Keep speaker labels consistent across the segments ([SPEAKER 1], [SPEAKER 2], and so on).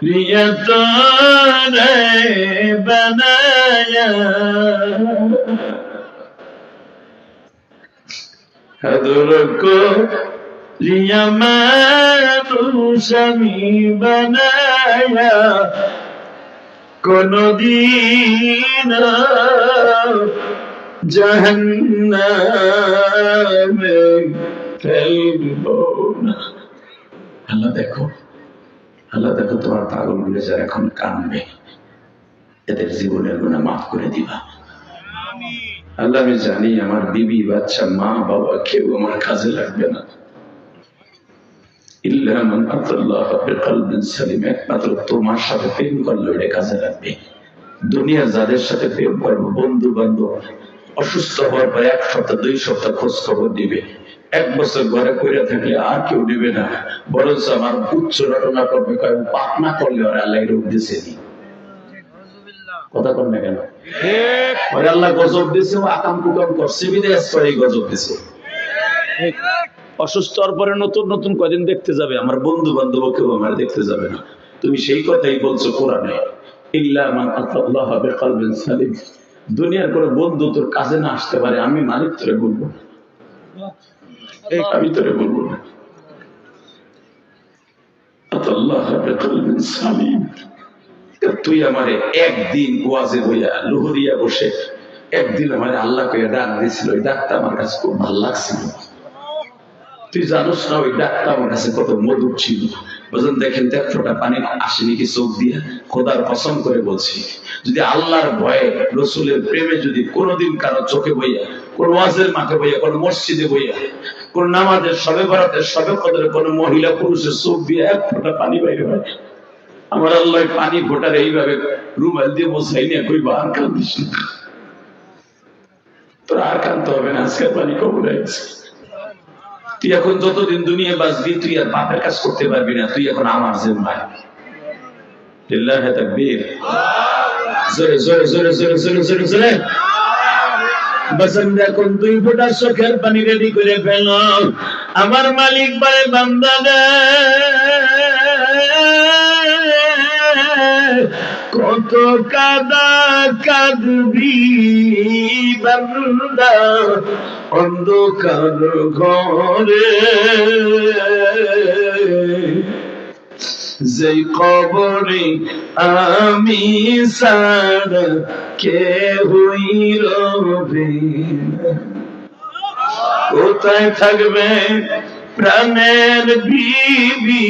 [SPEAKER 1] लिया तोरे बनाया हदर को लिया मानुषमी बनाया कोनो दिन जहन्नम में फैलबो ना। अल्लाह देखो তোমার পাগল গুলো যারা এখন কাঁদবে এদের জীবনের গুনাহ মাফ করে দিবা। আল্লাহ আমি জানি আমার বিবি বাচ্চা মা বাবা কেউ আমার কাজে লাগবে না, ইল্লা মান আতাল্লাহ বিকলবিন সালিম, একমাত্র তোমার সাথে প্রেম করলে ওটা কাজে লাগবে। দুনিয়া যাদের সাথে প্রেম করবো, বন্ধু বান্ধব অসুস্থ হওয়ার পর 1 সপ্তাহ 2 সপ্তাহ খোঁজ খবর দিবে, 1 বছর ঘরে কইরা থাকলে আর কেউ দিবে না, বরঞ্চ আমার উচ্চ রটনা করবে, পাপ না করলে ওরা আল্লাহ রোগ দিছে নি। কথা কর না কেন? ওরে আল্লাহ গজব দিছে, ও আকাম কুকাম করছে বিদেশ করে গজব দিছে। অসুস্থ হওয়ার পরে নতুন নতুন কদিন দেখতে যাবে, আমার বন্ধু বান্ধব কেউ আমার দেখতে যাবে না। তুমি সেই কথাই বলছো কোরআনে, ইল্লা মান আতাল্লাহ বিকলবিন সালিম। দুনিয়ার কোনো বন্ধু তোর কাজে না আসতে পারে, আমি মালিক তোরে বলবো না, আমি তোরে বলবো না। আতাল্লাহ বিকলবিন সালিম, তুই আমারে একদিন ওয়াজে বইয়া লুহুরিয়া বসে একদিন আমারে আল্লাহ কইয়া ডাক দিয়েছিল, ওই ডাকটা আমার কাছে খুব ভালো লাগছিল। তুই জানোস না ওই ডাকটা আমার কাছে কত মধুর ছিল। বুঝলেন? দেখেন 1 ফোঁটা পানি আসেনি কি চোখ দিয়ে? খোদার কসম করে বলছি, যদি আল্লাহর ভয়ে রসুলের প্রেমে যদি কোনোদিন কারো চোখে বইয়া, কোন ওয়াজের মাঠে বইয়া, কোন মসজিদে বইয়া, কোন নামাজের সবে বরাতের সবে কদরে কোন মহিলা পুরুষের চোখ দিয়ে 1 ফোঁটা পানি বাইরে হয়, আমার আল্লাহ পানি ফোটার এইভাবে রুমাল দিয়ে বসাই নিয়ে কই আর কান্দিস না, তোর আর কানতে হবে না, আজকে পানি কবুল হয়েছে। তুই এখন যতদিন দুনিয়া বাঁচবি তুই আর পাপের কাজ করতে পারবি না, তুই এখন আমার জিম্মায়। লিল্লাহি তাকবীর, জোরে জোরে জোরে জোরে জোরে জোরে জোরে। বাসন এখন 2 ফোঁটা চোখের পানি রেডি করে ফেল, আমার মালিক বলে বান্দা রে কত কাদা কাঁদবি বান্দা অন্ধকার ঘরে, যেই কবরে আমি ছাড়া কেহই রবে না। কোথায় থাকবে প্রাণের বিবি,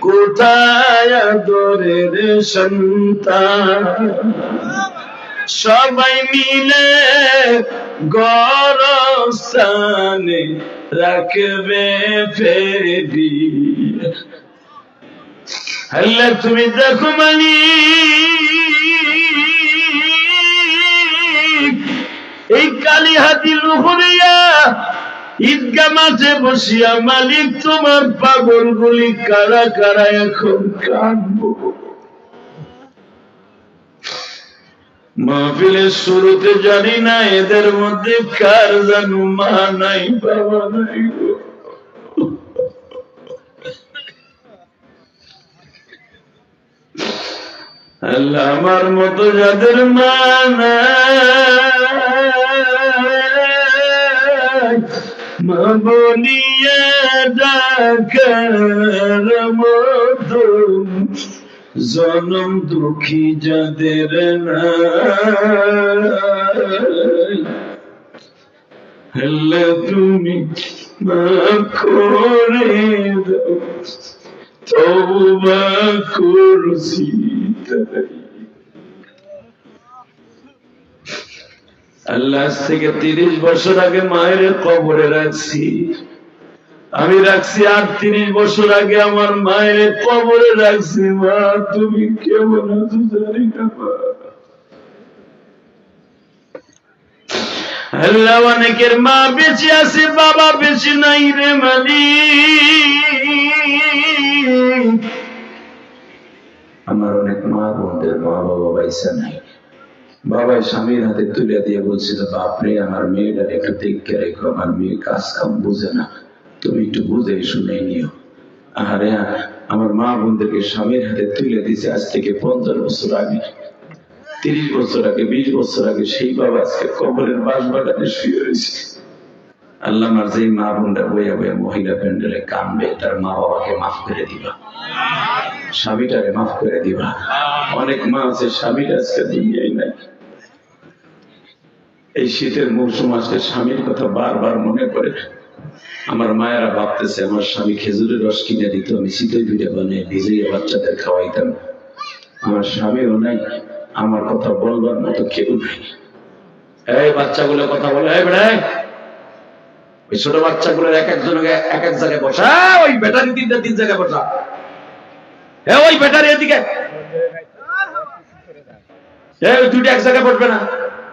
[SPEAKER 1] কোথায় আদরের সন্তান, সবাই মিলে গরস্থানে রাখবে ফেরি। আল্লাহ তুমি দেখো মানি এই কালীহাতি লুহুরিয়া ঈদগাহ মাঠে বসিয়া মালিক তোমার পাগল গুলি কারা কারা এখন কাঁদবো। মাহফিলের শুরুতে জানি না এদের মধ্যে কার জানু মা নাই বাবা নাই গো। আল্লাহ আমার মতো যাদের মা নাই, মা বলিয়া ডাকার মতো জনম দুঃখী যাদের নাই, আল্লাহ তুমি মাফ করে দাও, তওবা করছি তাই। আল্লাহ আজ থেকে 30 বছর আগে মায়ের কবরে রাখছি, আমি রাখছি, আর 30 বছর আগে আমার মায়ের কবরে রাখছি। মা তুমি কেমন আছো জানি না মা। আল্লাহ অনেকের মা বেঁচে আছে, বাবা বেঁচে নাই রে মালিক। আমার অনেক মা বোনদের মা বাবা বাইসা নাই, বাবাই স্বামীর হাতে তুলে দিয়ে বলছিল, বাপরে আমার মেয়েটার একটু দেখে রেখো, আমার মেয়ে কাজ কাম বুঝে না, তুমি একটু বুঝে শুনে নিও। আরে আমার মা বোনদেরকে স্বামীর হাতে তুলে দিয়েছে আজ থেকে 50 বছর আগে, 30 বছর আগে, 20 বছর আগে। সেই বাবা আজকে কবরের বাস বাগানে শুয়ে রয়েছে। আল্লাহ আমার যে মা বোনরা বইয়া বইয়া মহিলা প্যান্ডেলে কানবে, তার মা বাবাকে মাফ করে দিবা, স্বামীটারে মাফ করে দিবা। অনেক মা আছে স্বামীর আজকে দুনিয়ায় নাই। এই শীতের মৌসুম আজকে স্বামীর কথা বারবার মনে করে। আমার মায়েরা ভাবতেছে আমার স্বামী খেজুরের রস কিনে দিত, আমি শীতই পিঠে বানিয়ে নিজেই বাচ্চাদের খাওয়াইতাম। আমার স্বামীও নাই, আমার কথা বলবার মতো কেউ নাই। এই বাচ্চাগুলো কথা বলে, এই বেড়া, ওই ছোট বাচ্চাগুলোর এক একজনকে এক এক জায়গায় বসা, ওই ব্যাটারি 3 জায়গায় বসা, ওই ব্যাটারি এদিকে, ওই 2টা এক জায়গায় বসবে না,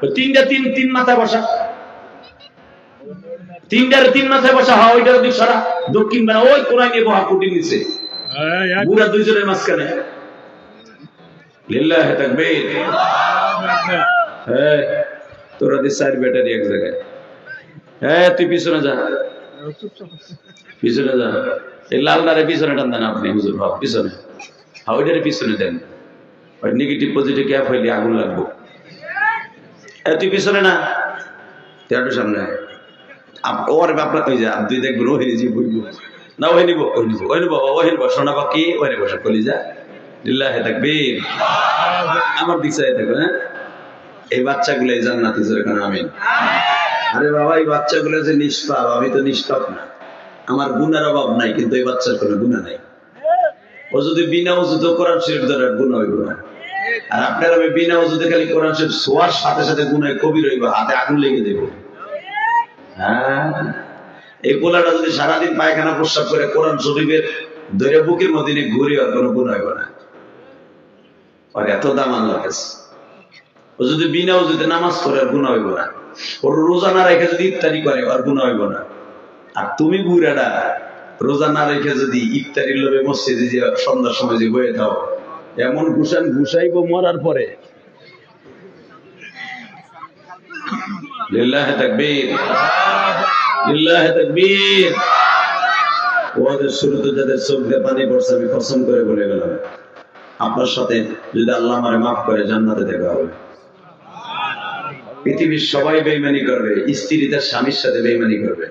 [SPEAKER 1] ওই 3টা তিন মাথায় বসা, 3টার 3 মাথায় বসা। হয় ওইটার দিক সরা, দক্ষিণ বেলা ওই কোরআন নিয়ে বহা কুটির নিচে, বুড়া 2 জনের মাঝখানে। লিল্লাহি তাকবীর। হ্যাঁ, তোরা দি 4 ব্যাটারি এক জায়গায়। হ্যাঁ, তুই পিছনে যা, পিছনে যা। এই লালদারে পিছনে টান দেন আপনি, হুজুর ভাব পিছনে। হ্যাঁ, ওইটারে পিছনে দেন, ওই নেগেটিভ পজিটিভ গ্যাপ হইলে আগুন লাগবো। তুই পিছনে না, তেরোটা সামনে ওর আপনার ওই যে তুই দেখবেন ওই নিজি বইব না, ওই নিব ওই নিব ওই নিব ওই নিব, সোনা পাখি ওই নিব, সব কলিজা। লিল্লাহি তাকবীর। আমার দিক চাই থাকবে। হ্যাঁ, এই বাচ্চাগুলো জান্নাতি যেখানে আমিন। আরে বাবা, এই বাচ্চাগুলো যে নিষ্পাপ, আমি তো নিষ্পাপ না, আমার গুনার অভাব নাই, কিন্তু এই বাচ্চার কোনো গুনাহ নাই। ও যদি বিনা ওযুতে কোরআন শরীফ ধরে গুনাহ হইব না। আর আপনার আমি বিনা ওযুতে খালি কোরআন শরীফ ছোঁয়ার সাথে সাথে গুনাহ কবির হইব, হাতে আগুন লেগে দেব। হ্যাঁ, এই পোলাটা যদি সারাদিন পায়খানা প্রস্রাব করে কোরআন শরীফের ধরে বুকের মধ্যে ঘুরে, আর কোনো গুনাহ হইব না। আর এত দাম আল্লাহর কাছে। ও যদি বিনা ওযুতে নামাজ পড়ে, আর গুনাহ হইব না। ওর রোজা না রেখে যদি ইফতারি করে, আর গুনাহ হইব না। আর তুমি বুড়াটা রোজা না রেখে যদি ইফতারির লোভে মসজিদে যে সন্ধ্যার সময় যে বয়ে দাও, এমন ঘুষান ঘুষাইব মরার পরে। লিল্লাহি তাকবীর, লিল্লাহি তাকবীর। ওদের শুরুতে যাদের চোখ দিয়ে পানি পড়ছে, আমি কসম করে বলে গেলাম, আপনার সাথে যদি আল্লাহ আমারে মাফ করে, জান্নাতে দেখা হবে। পৃথিবীর সবাই বেঈমানি করবে, স্ত্রী তার স্বামীর সাথে বেঈমানি করবে,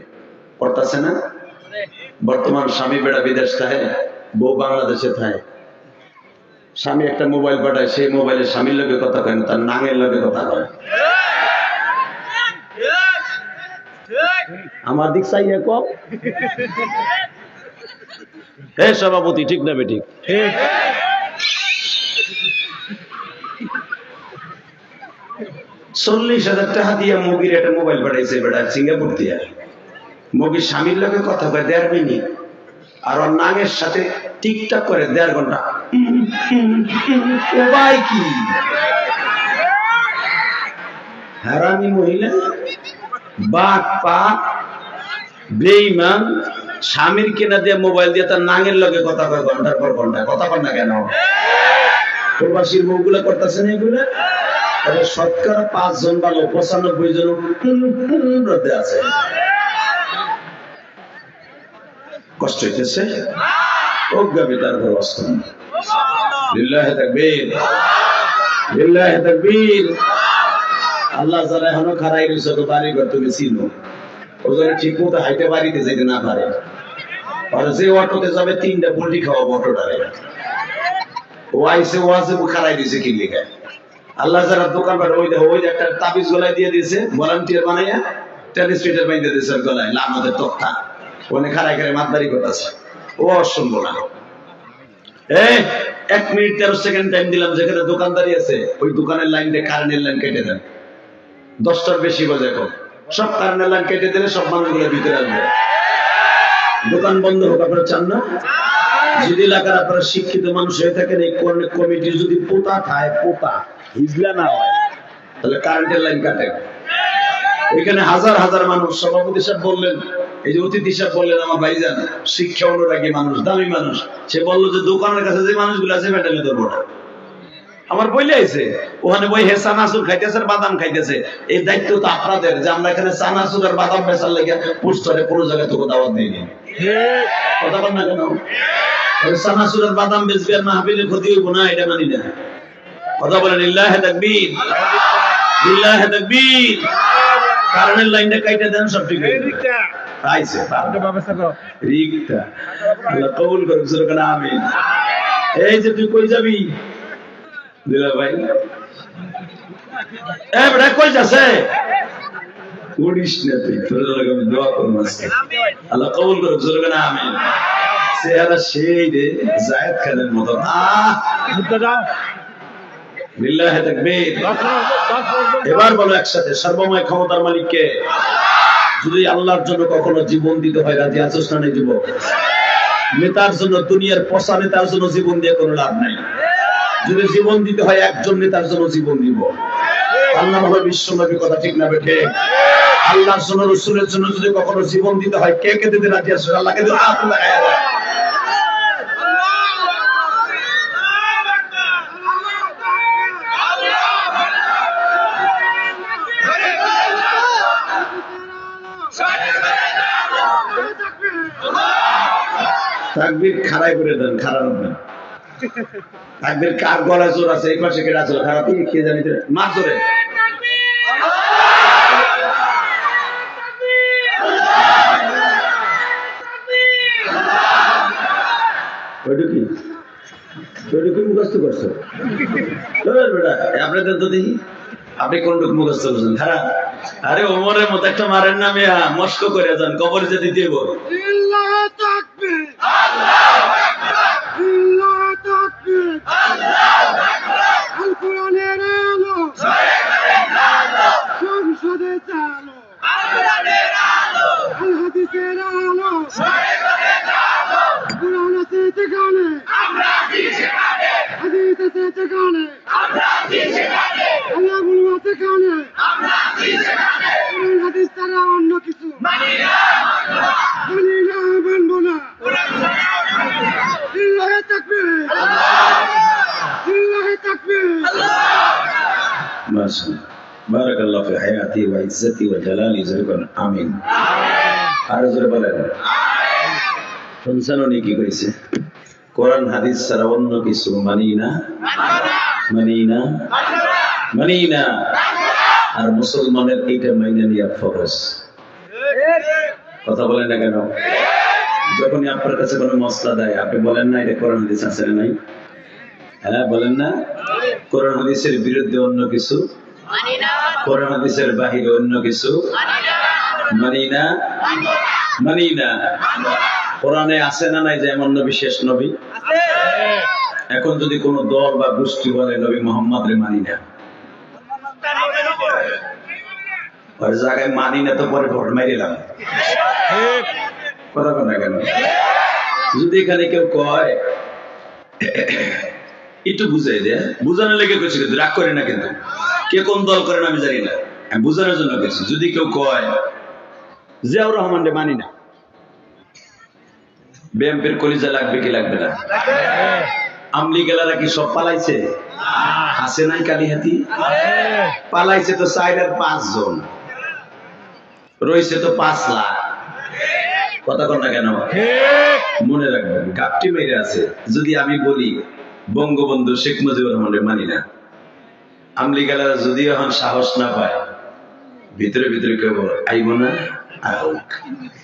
[SPEAKER 1] করতেছে না? বর্তমান স্বামী বেড়া বিদেশ থাকে, বউ বাংলাদেশে থাকে। স্বামী একটা মোবাইল পাঠায়, সেই মোবাইলে স্বামীর লগে কথা কয় না, তার নাঙের লগে কথা কয়। আমার দিক চাইয়ে কম। হে সভাপতি, ঠিক না বেঠিক? 40,000 টাকা দিয়ে মুগির একটা মোবাইল পাঠাইছে বেটা সিঙ্গাপুর দিয়ে। মুগির স্বামীর লগে কথা কয় 1.5 মিনিট, আর ওর নাঙের সাথে টিকটক করে 1.5 ঘন্টা। ও ভাই, কি হারামি মহিলা, বাট পাক বেঈমান। স্বামীর কেনা দিয়ে মোবাইল দিয়ে তার নাঙের লগে কথা কয় ঘন্টার পর ঘন্টা। কথা কর না কেন? প্রবাসীর বউগুলা করতেছে না এগুলা? তবে শতকরা 5 জন ভালো, 95 জন রোদে আছে। কষ্ট হইতেছে, অজ্ঞাবি তারপর অস্ত। লিল্লাহি তাকবীর, লিল্লাহি তাকবীর। আল্লাহ যারা এখনো খারাই রয়েছে, তো বাড়ি ঘর তুমি চিনো, ও যারা ঠিক মতো হাইটে বাড়িতে যেতে না পারে, আর যে অটোতে যাবে 3টা পোল্ট্রি খাওয়াবো অটোটারে। ও আইসে, ও আছে, ও খারাই দিয়েছে কি লিখে। আল্লাহ যারা দোকান পাঠে, ওই একটা তাবিজ গলায় দিয়ে দিয়েছে, ভলান্টিয়ার বানাইয়া টেলিস্ট্রেটার বাইন্দে দিয়েছে গলায়, লামাদের তক্তা, ওখানে খারাই খারাই মাতবাড়ি করতেছে। ও অসম্ভব না। 1 মিনিট 13 সেকেন্ড টাইম দিলাম, যেখানে দোকানদারি আছে ওই দোকানের লাইন দিয়ে কারেন্টের লাইন কেটে দেন। 10টার বেশি বাজে এখন, সব কারেন্টের লাইন কেটে দিলে সব মানুষগুলো ভিতরে আসবে। দোকান বন্ধ হোক, আপনারা চান না? যদি এলাকার আপনারা শিক্ষিত মানুষ হয়ে থাকেন, এই কমিটির যদি পোতা খায়, পোতা হিজলা না হয়, তাহলে কারেন্টের লাইন কাটে। এখানে হাজার হাজার মানুষ। সভাপতি সাহেব বললেন, এই যে অতিথি সাহেব বললেন, আমার ভাইজান শিক্ষা অনুরাগী মানুষ, দামি মানুষ, সে বললো যে দোকানের কাছে যে মানুষগুলো আছে মেটালে ধরবো না। আমার বইলে আইছে ওখানে বই হে চানাচুর খাইতেছে বাদাম খাইতেছে, এই দায়িত্ব তো আপনাদের যে আমরা এখানে চানাচুর আর বাদাম বেচার লেগে পোস্টারে পুরো জায়গায় তো দাওয়াত দিইনি। কথা বল না কেন? চানাচুর আর বাদাম বেচবে আর মাহফিলের ক্ষতি হইব না, এটা মানি না। কথা বলেন লিল্লাহি তাকবীর, লিল্লাহি তাকবীর। কারণের লাইনটা কাইটা দেন, সব ঠিক হয়ে যাবে। আইছে রিকটা আল্লাহ কবুল করুক, সুবহান আমিন। এই যে তুই কই যাবি দিলা ভাই, এ বড় কই যাচ্ছে? উড়িস না তুই, তোর লাগে আমি দোয়া করব আজকে, আল্লাহ কবুল করুক, সুবহান আমিন। চেহারা সেই রে জায়েদ খানের মতো। লিল্লাহি তাকবীর। এবার বলো একসাথে, সর্বময় ক্ষমতার মালিক কে? যদি আল্লাহর জন্য কখনো জীবন দিতে হয় রাজি আছিস না নাই? যুবক, নেতার জন্য, দুনিয়ার পচা নেতার জন্য জীবন দিয়ে কোনো লাভ নাই। যদি জীবন দিতে হয় একজন নেতার জন্য জীবন দিব। আল্লাহ নবী, বিশ্ব নবী, কথা ঠিক না বেঠে? আল্লাহর জন্য, রাসূলের জন্য যদি কখনো জীবন দিতে হয়, কে কে দিতে রাজি আছিস? আল্লাহকে দিতে হাত লাগায়া দাও। তাকবীর খাড়াই করে দেন, খাড়ার না। তাকবীর কার গলায় জোর আছে? এই পাশে কেটে আছে খারাপ, কে জানি মার জোরে। ওইটুকু মুখস্থ করছো আপনাদের তো দেখি, আপনি কোনটুকু মুখস্থ করছেন? খারাপ। আরে ওমরের মতো একটা মারেন না মেয়া, মস্ক করে যান, কবরে যেতে দিব। বারাকাল্লাহু ফি হায়াতি ওয়া ইজ্জতি ওয়া জালালি, আমিন। আর জোরে বলেন শুনছেন উনি কি কইছে? কোরআন হাদিস ছাড়া অন্য কিছু মানি না, মানি না, মানি না। আর মুসলমানের এইটা মাইনে নিয়ে ফরজ। কথা বলেন না কেন? যখনই আপনার কাছে কোনো মসলা দেয়, আপনি বলেন না এটা কোরআন হাদিস আছে না নাই? হ্যাঁ বলেন না? কোরআন হাদিসের বিরুদ্ধে অন্য কিছু, কোরআন হাদিসের বাহিরে অন্য কিছু মানি না, মানি না। কোরআনে আছে না নাই যে এমন নবী শেষ নবী? এখন যদি কোন দল বা গোষ্ঠী বলে নবী মোহাম্মদ রে মানি না, ওই জায়গায় মানি না তো পরে ভোট মারিলাম। কথা বলে না কেন? যদি এখানে কেউ কয় একটু বুঝাই দেয়, বুঝানোর লেগে কেছি, কিন্তু রাগ করে না, কিন্তু কে কোন দল করেন আমি জানি না, আমি বুঝানোর জন্য গেছি। যদি কেউ কয় জিয়াউর রহমান রে মানি না, বিএনপির কলিজা লাগবে কি লাগবে না? আমলি গেলারা কি সব পালাইছে? আছে নাই কালিহাতি? পালাইছে তো 4 আর 5 জন, রয়েছে তো 5 লাখ। কথা কন না কেন? মনে রাখবেন গাপটি মেরে আছে। যদি আমি বলি বঙ্গবন্ধু শেখ মুজিবুর রহমানের মানি না, আমলি গেলারা যদি এখন সাহস না পায়, ভিতরে ভিতরে কেউ আইব না, আউক,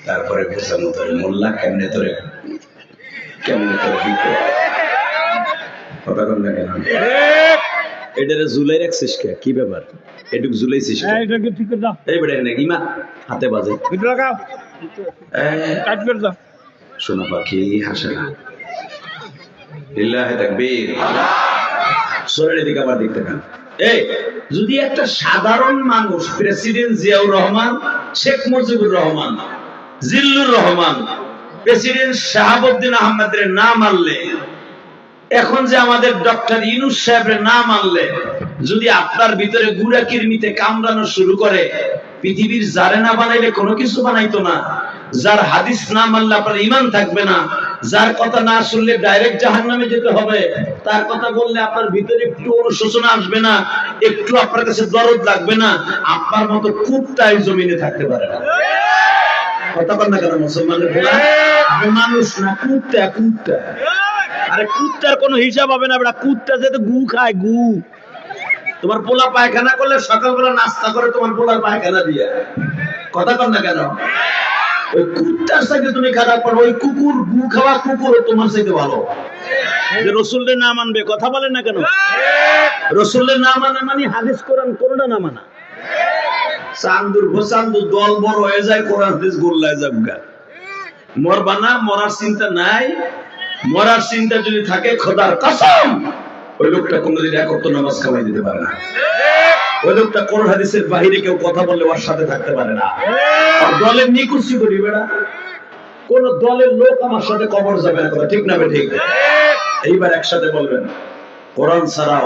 [SPEAKER 1] তারপরে বোঝানো তোরে মোল্লা কেমনে তোরে, কেমনে তোরে দিতে। কথা কন না কেন? এটারে ঝুলাই রাখছিস কে? কি ব্যাপার? এটুক ঝুলাইছিস? এই বেটা নাকি মা হাতে বাজে শোনা পাখি হাসে না। লিল্লাহি তাকবীর। শরীরের দিকে আবার দেখতে পান। এই যদি একটা সাধারণ মানুষ প্রেসিডেন্ট জিয়াউর রহমান, শেখ মুজিবুর রহমান, জিল্লুর রহমান, প্রেসিডেন্ট শাহাবুদ্দিন আহমেদের না মানলে, এখন যে আমাদের ডক্টর ইউনূস সাহেবের না মানলে, যদি আপনার ভিতরে গুড়া কিরমিতে কামড়ানো শুরু করে, পৃথিবীর যারে না বানাইলে কোনো কিছু বানাইতো না। যার হাদিস না মানলে আপনার ঈমান থাকবে না,
[SPEAKER 2] যার কথা না শুনলে ডাইরেক্ট জাহান্নামে যেতে হবে, তার কথা বললে আপনার ভিতরে একটু অনুশোচনা আসবে না, একটু আপনার কাছে দরদ লাগবে না, আপনার মতো কুত্তাই জমিনে থাকতে পারে না। কথা বল না কেন মুসলমানের বলা, মানুষ না কুত্তা, কুত্তা। আরে কুত্তার কোনো হিসাব হবে না, বেটা কুত্তা যেতে গু খায়, গু। তোমার পোলা পায়খানা করলে সকালবেলা নাস্তা করে তোমার পোলার পায়খানা দিয়ে। কথা বল না কেন, ওই কুত্তার সাথে তুমি খারাপ করো, ওই কুকুর গু খাওয়া কুকুর তোমার সাথে ভালো। যে রসুলের না মানবে, কথা বলেন না কেন, রসুলের না মানা মানে হাদিস কোরআন কোনটা না মানা। চান্দুর ঘোচান্দুর দল বড় হয়ে যায়, কোরআন হাদিস গোল্লায় যাবগা। মরবা না, মরার চিন্তা নাই। মরার চিন্তা যদি থাকে, খোদার কসম ওই লোকটা কোনদিন এক ওয়াক্ত নামাজ কামাই দিতে পারে না। ওই লোকটা কোরআন হাদিসের বাহিরে কেউ কথা বললে ওর সাথে থাকতে পারে না। আর দলের নিকুচি করি বেড়া, কোন দলের লোক আমার সাথে কবর যাবে না, ঠিক না? ঠিক। এইবার একসাথে বলবেন, কোরআন ছাড়া